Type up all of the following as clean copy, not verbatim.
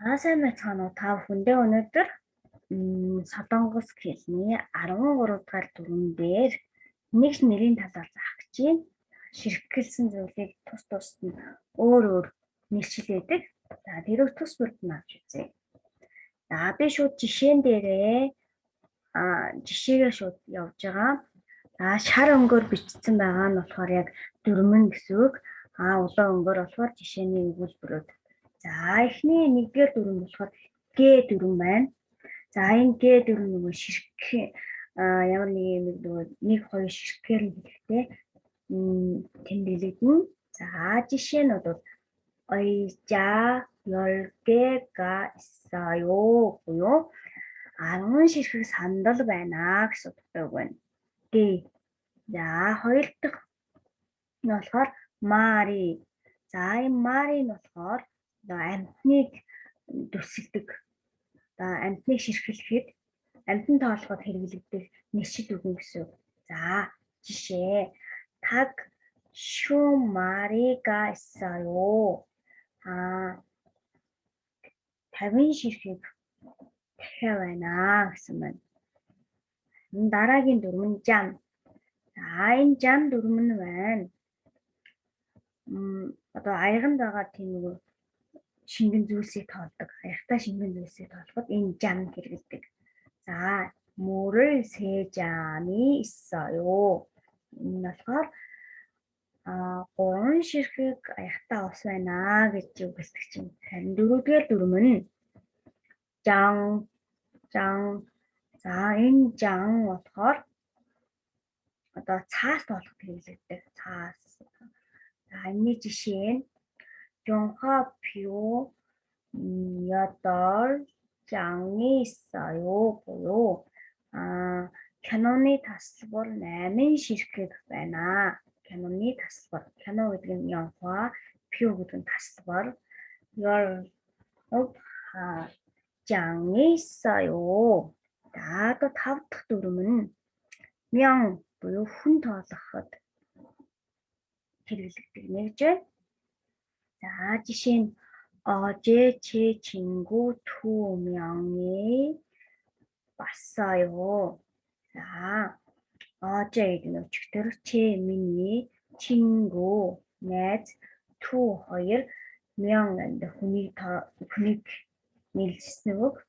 Сайн байцгаана уу та бүхэндээ өнөөдөр Солонгос хэлний 13 дугаар дүрэн дээр нэг нэрийн талаар заах гэж байна. Ширхгэлсэн зүйлийг тус тусад нь өөр нэрчилээдэг. За тэрийг тус бүрд нь авч үзье. За би шууд жишээн дээрээ жишээгээ шууд явж байгаа. За шар өнгөөр бичсэн байгаа нь болохоор яг дүрмэн гэсэн үг. Улаан өнгөөр болохоор жишээний өгүүлбэрүүд. За эхний нэгдүгээр дүрэн болохоор Г дүрэн байна. За энэ Г дүрэн нөгөө ширхэг ямар нэг нөгөө 1 2 ширхэгээр нь хэлэхтэй тэмдэглэгдэн. За жишээнүүд бол ойжа 열개가 있어요 буюу 10 ширхэг сандал байна гэсэн утгатай үг байна. Г. За хоёр дахь нь болохоор мари. За энэ мари нь болохоор амьтныг төсөлдөг. Амьтныг ширхэлэхэд амьтан тоолоход хэрэглэгдэх нэршил үгэн гэсэн. За жишээ так шумари가 있어요. 50 ширхэг дахиад байна гэсэн байна. Дараагийн дүрмэн жам. За энэ жам дүрмэн байна. Одоо аяганд байгаа тийм нэг шингэн зүйлсийг тоолдог. Аягтай шингэн зүйлсийг тоолоход энэ жам хэрэглэдэг. За 물을 3잔이 있어요. Энэ болохоор 3 ширхэг аягтай ус байна гэж үгэлдэг чинь. Харин дөрөвдүгээр дүрмэн жан. За энэ жан болохоор одоо цаас тоолоход хэрэглэдэг. Цаас. За энэ жишээ нь 종합표 8장이 있어요 буюу киноны тасалбар 8 ширхэг байна. Киноны тасалбар. Кино гэдэг нь 영화, 표 гэдэг нь тасалбар. 10장이 있어요. За одоо 5 дахь дүрм нь 명 буюу хүн тоолоход хэрэглэдэг нэгж байна. За жишээ нь 어제 제 친구 2명이 왔어요. За 어제 гэдэг нь өчигдөр 제 миний 친구 найз 2 2 명 хүнийг нийлжсэн үг.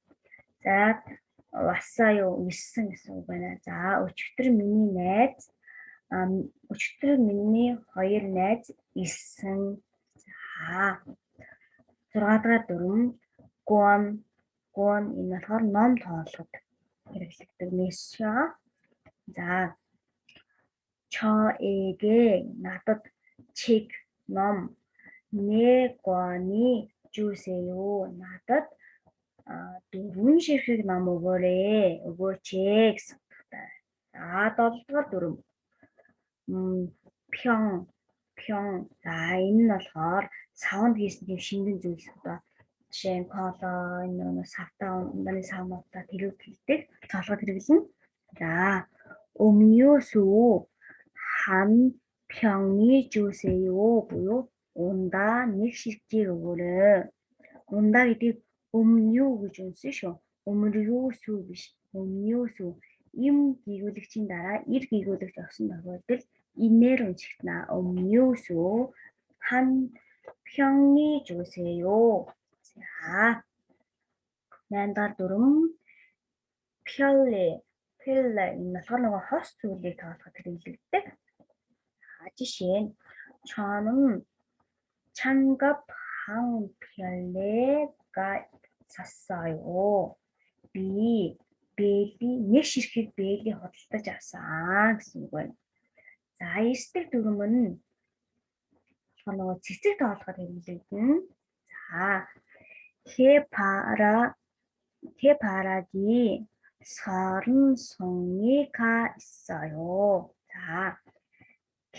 За 왔어요 ирсэн гэсэн үг байна. За өчигдөр миний найз өчигдөр миний 2 найз ирсэн. За 6 дахь дүрм гон энэ болохоор ном тоолоход хэрэглэдэг нэршил. За 저에게 надад 책 ном 네 권이 주세요. надад 4 ширхэг ном өгөөч гэсэн утгатай. За 7 дахь дүрм 평. За энэ нь болохоор савнд хийсэн тийм шингэн зүйлс одоо жишээ нь коло энэ савтаа ундааны савнуудаа тэрүүг хийдэг тоолоход хэрэглэнэ. За 음료수 한 병이 주세요 буюу ундаа 1 ширхгийг өгөөрэй. Ундаа гэдэг 음료 гэж үнсэн шүү. 음료수 биш. 음료수. Им гүйгүүлэгчийн дараа ир гүйгүүлэгч орсон тохиолдолд инээр уншигдана. 음료수 한 병이 주세요. 자, 8 дахь дүрм 필레. Энэ болохоор нөгөө хос зүйлийг тоолоход хэрэглэгддэг. жишээ нь 저는 장갑 한 켤레가 샀어요. Би бэли 1 ширхэг бэли худалдаж авсан гэсэн үг байна. За 9 дахь дүрм нь нөгөө цэцэг тоолоход хэрэглэгдэнэ. За 해바라기 30송이가 있어요. За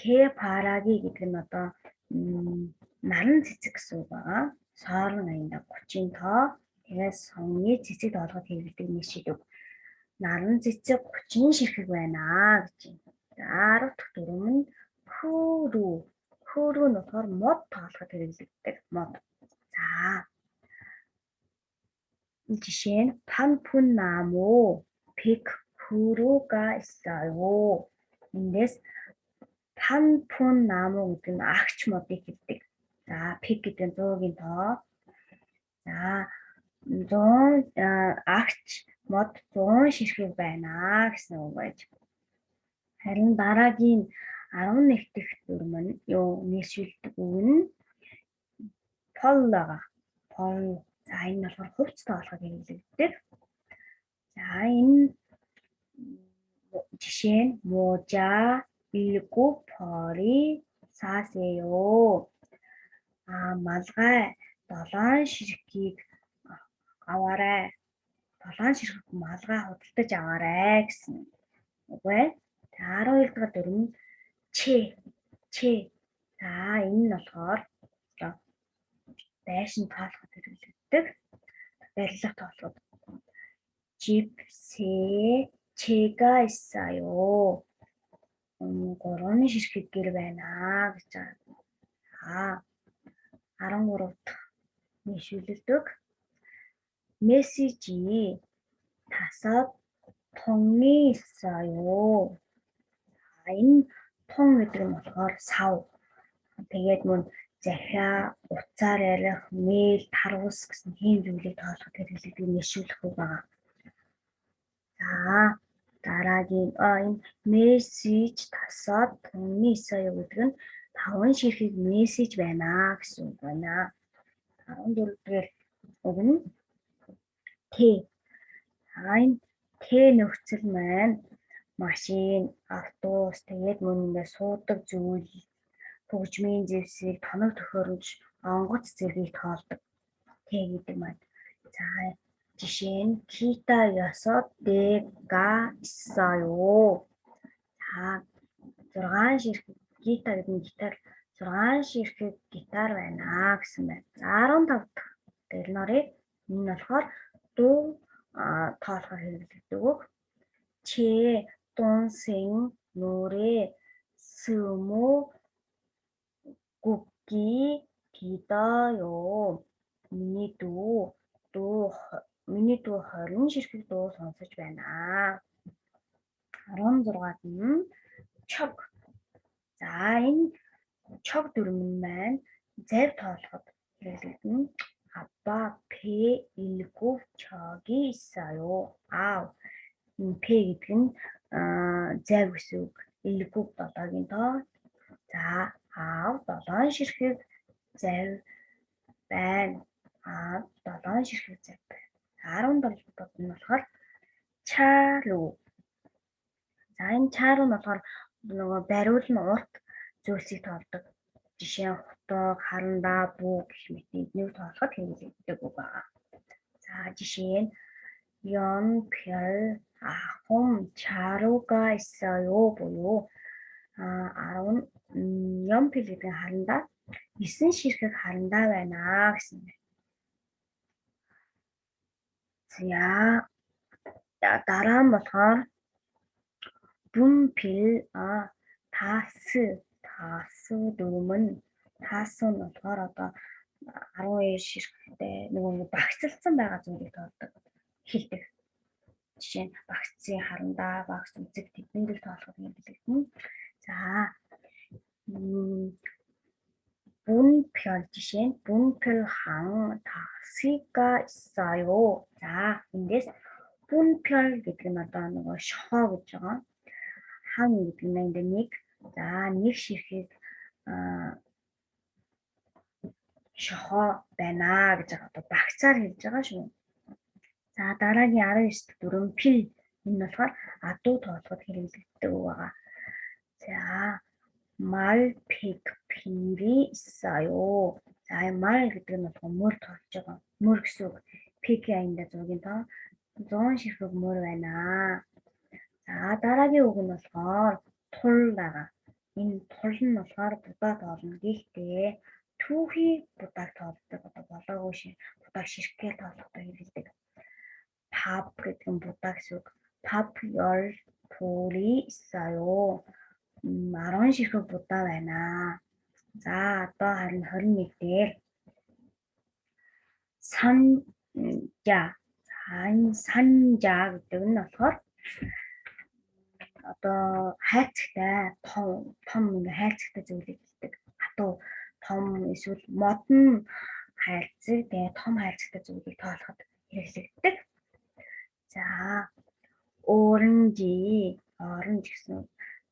해바라기 гэдэг нь одоо наран цэцэг гэсэн үг байна. Соорон аяндаа 30 тоо. Тэгээд сонны цэцэг тоолоход хэрэглэдэг нэршил үг. Наран цэцэг 30 ширхэг байна гэж байна. За 10 дахь дүрм нь 푸르. 푸르 нь болохоор мод тоолоход хэрэглэдэг мод. За жишээ нь панпун на무 пик푸르가 있어요. эндээс панпун на무 гэдэг нь агч модыг хэлдэг. За пик гэдэг нь 100-ийн тоо. За 100 агч мод 100 ширхэг байна гэсэн үг байж. Харин дараагийн 11 дахь дүрм нь юу нийшүүлдэг үг нь поллага. Пол. За энэ болохоор хувц тоолоход хэрэглэгддэг. За энэ жишээ нь 모자 7 벌이 사세요. малгай 7 ширхгийг аваарай. 7 ширхэг малгай худалдаж аваарай гэсэн үг бай. За 12 дахь дүрм нь че. За энэ нь болохоор байшин тоолоход хэрэглэгддэг. Барилга тоолоход. 집세 채가 있어요. 3 ширхэг гэр байна гэж байна. 13 дахь нийшүүлдэг. 메시지 5 통이 있어요. энэ тун гэдэг нь болохоор сав. Тэгээд мөн захиа, утсаар ярих, мэйл, тарвус гэсэн ийм зүйлийг тоолоход хэрэглэдэг нийшүүлэх үг байна. За дараагийн энэ мессеж 5 통이 있어요 гэдэг нь 5 ширхэг мессеж байна гэсэн үг байна. 14 дахь үг нь Т. Энэ Т нөхцөл маань машин, автобус тэгээд мөн суудаг зүйл, хөгжмийн зэвсэг, тоног төхөөрөмж, онгоц зэргийг тоолдог. Т гэдэг маань. За жишээ нь 기타 6 대가 있어요. За 6 ширхэг гита гэдэг нь гитар 6 ширхэг гитар байна гэсэн байна. За 15 дахь дэлнорыг энэ болохоор дуу тоолохоор хэрэглэдэг үг. 제 동생 노래 20곡이 기다요. миний дүү 20 ширхэг дуу сонсож байна. 16-д нь чог. За энэ чог дүрм маань зарь тоолоход хэрэглэгдэнэ. 아빠 배 7 척이 있어요. энэ П гэдэг нь зав гэсэн үг. 7 7-гийн тоо. За 7 ширхэг зав байна. 7 ширхэг зав байна. 17 дахь нь болохоор чару. За энэ чару нь болохоор нөгөө бариул нь урт зүйлсийг тоолдог. Жишээ нь хутаг, харандаа, бүү гэх мэт эднийг тоолоход хэрэглэгддэг үг байна. За жишээ нь 연별 아홉 자루가 있어요 буюу 10 연필 гэдэг нь харандаа 9 ширхэг харандаа байна гэсэн байна. За дараа нь болохоор 분필 다스 дүрм нь тасу нь болохоор одоо 12 ширхэгтэй нөгөө багцлсан байгаа зүйлийг тоолдог. Хэлдэг. Жишээ нь багцын харандаа, багц үзэг тэднийг тоолоход хэрэглэгдэнэ. За 분별 жишээ нь 분별한 다시가 있어요. За эндээс 분별 гэдэг нь одоо нөгөө шохоо гэж байгаа. хан гэдэг нь энд нэг. За нэг ширхэг шохоо байна гэж байгаа. Одоо багцаар хэлж байгаа шүү. За дараагийн 19 дахь дүрм пил. Энэ болохоор адуу тоолоход хэрэглэгддэг үг байгаа. За 말픽필이 있어요. За 말 гэдэг нь болохоор мөр тоолж байгаа. Мөр гэсэн үг. Пик аяндаа 100-ийн тоо 100 ширхэг мөр байна. За дараагийн үг нь болохоор тул байгаа. Энэ тул нь болохоор будаа тоолно. Гэхдээ түүхий будааг тоолдог. Одоо болоогүй шин будааг ширхгээр тоолохдоо хэрэглэдэг. 밥 гэдэг нь будаа гэсэн үг. 밥 10풀이 있어요. 10 ширхэг будаа байна. За одоо харин 21 дээр санжа. Энэ санжаа гэдэг нь болохоор одоо хайрцагтай том ингээ хайрцагтай зүйлийг хэлдэг. Хатуу том эсвэл модон хайрцаг тэгээ том хайрцагтай зүйлийг тоолоход хэрэглэгддэг. За 오렌지 гэсэн.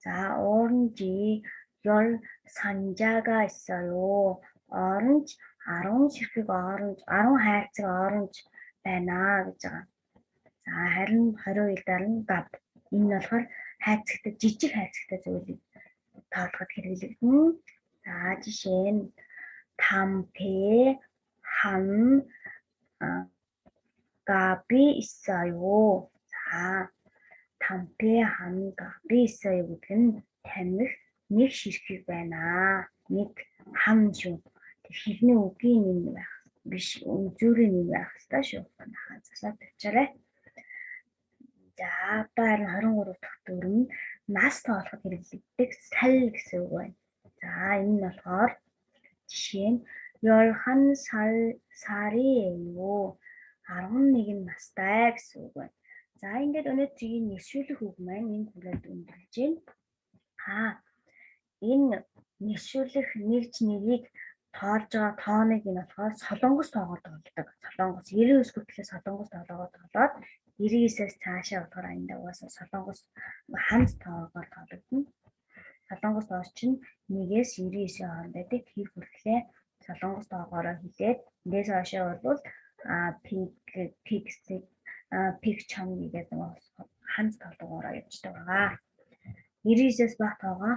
За 오렌지 10산자가 있어요. orange 10 ширхэг orange 10 хайрцаг orange байна гэж байгаа. За харин 22 дараа нь габ. Энэ нь болохоор хайрцагтай жижиг хайрцагтай зүйлийг тоолоход хэрэглэгдэнэ. За жишээ нь 담배 한 갑이 있어요. 자, 담배 한 갑이 있어요 гэдэг нь тамхи нэг ширхэг байна. Нэг хам шүү. Тэр хэрний үгийн юм байх биш, үнзүүрийн юм байх ёстой шүү. Засаад тавьчаарай. За, одоо харин 23 дахь дүр нь нас тоолоход хэрэглэгддэг сал гэсэн үг байна. За, энэ нь болохоор жишээ нь 11살이에요. 11 настай гэсэн үг байна. За, ингээд өнөөдрийн нэршүүлэх үг маань энэ хүрээд өндөрлж байна. Энэ нэршүүлэх нэгж нэрийг тоолж байгаа тооныг нь болохоор солонгос тоогоор тоолдог. Солонгос 99 хүртлээр солонгос тоолоогоор тоолоод 99-ээс цаашаа болохоор аяндаа угаасаа солонгос ханц тоогоор тоологдно. Солонгос тоос чинь 1-ээс 99-ийн хооронд байдаг. Тэр хүртлээр солонгос тоогоор хэлээд эндээс хойшоо бол пик чам гэдэг ханц тоолгоороо явждаг байгаа. 99-ээс бага тоогоо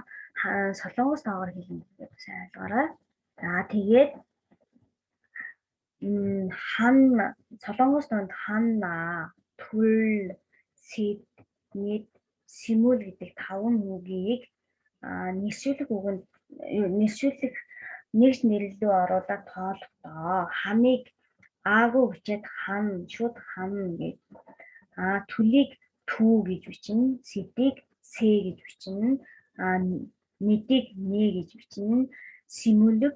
солонгос тоогоор хэлнэ гэдэг сайн ойлгоорой. За тэгээд солонгос тоонд ханна, түл, сэд, нийт, симүл гэдэг 5 үгийг нэршүүлэх үгэнд нэршүүлэх нэгж нэрлэлөө оруулаад тоолохдоо хамыг аагүй бичээд хам шууд хам гэж түлийг тү гэж бичнэ, сэдийг сэ гэж бичнэ, нийтийг нэ гэж бичнэ, симүлэг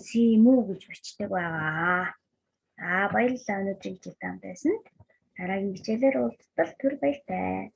симүү гэж бичдэг байгаа. Баярлалаа өнөөдрийн хичээлд хамт байсан. Дараагийн хичээлээр уулзтал түр баяртай.